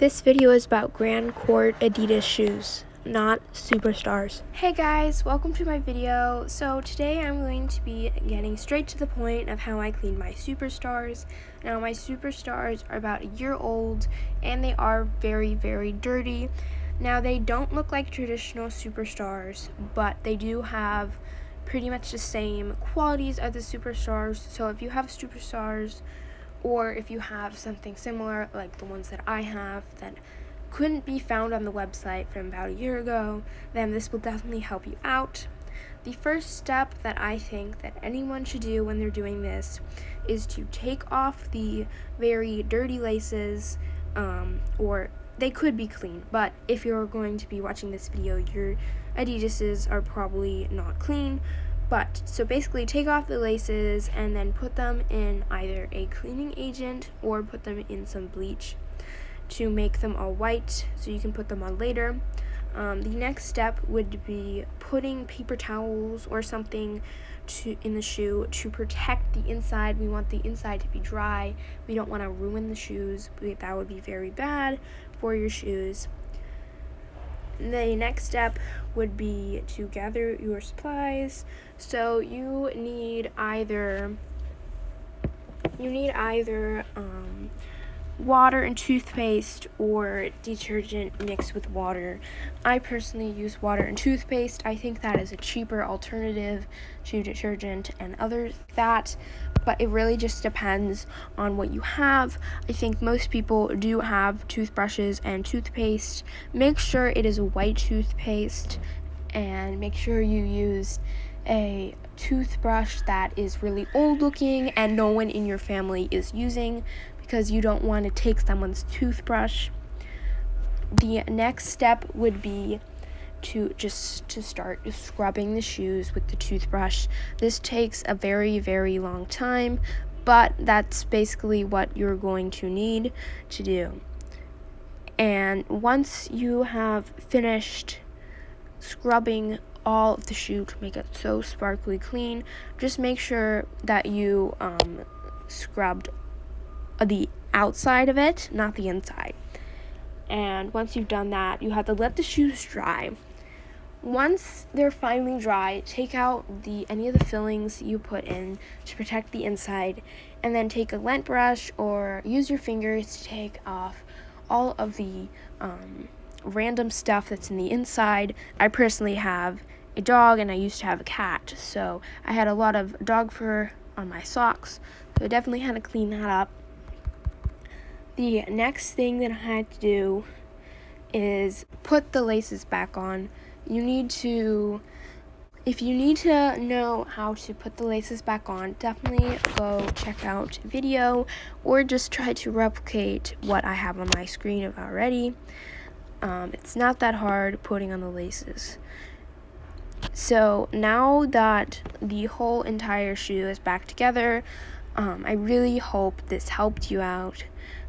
This video is about Grand Court Adidas shoes, not Superstars. Hey guys, welcome to my video. So today I'm going to be getting straight to the point of how I clean my Superstars. Now my Superstars are about a year old and they are very, very dirty. Now they don't look like traditional Superstars, but they do have pretty much the same qualities as the Superstars. So if you have Superstars, or if you have something similar like the ones that I have that couldn't be found on the website from about a year ago, then this will definitely help you out. The first step that I think that anyone should do when they're doing this is to take off the very dirty laces, or they could be clean, but if you're going to be watching this video, your Adidases are probably not clean. But so basically take off the laces and then put them in either a cleaning agent or put them in some bleach to make them all white so you can put them on later. The next step would be putting paper towels or something in the shoe to protect the inside. We want the inside to be dry. We don't want to ruin the shoes. That would be very bad for your shoes. The next step would be to gather your supplies. So you need either water and toothpaste or detergent mixed with water. I personally use water and toothpaste. I think that is a cheaper alternative to detergent and others like that, but it really just depends on what you have. I think most people do have toothbrushes and toothpaste. Make sure it is a white toothpaste and make sure you use a toothbrush that is really old looking and no one in your family is using, because you don't want to take someone's toothbrush. The next step would be to start scrubbing the shoes with the toothbrush. This takes a very, very long time, but that's basically what you're going to need to do. And once you have finished scrubbing all of the shoe to make it so sparkly clean, just make sure that you scrubbed the outside of it, not the inside. And once you've done that, you have to let the shoes dry. Once they're finally dry, take out any of the fillings you put in to protect the inside, and then take a lint brush or use your fingers to take off all of the random stuff that's in the inside. I personally have a dog and I used to have a cat, so I had a lot of dog fur on my socks, so I definitely had to clean that up. The next thing that I had to do is put the laces back on. If you need to know how to put the laces back on, definitely go check out a video or just try to replicate what I have on my screen already. It's not that hard putting on the laces. So now that the whole entire shoe is back together, I really hope this helped you out.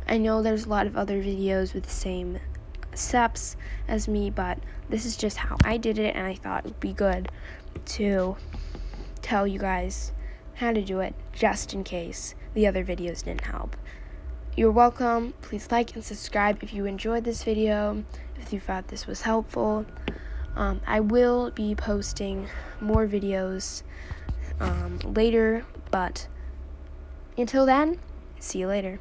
I know there's a lot of other videos with the same steps as me, but this is just how I did it, and I thought it would be good to tell you guys how to do it just in case the other videos didn't help. You're welcome. Please like and subscribe if you enjoyed this video, if you thought this was helpful. I will be posting more videos later, but until then, see you later.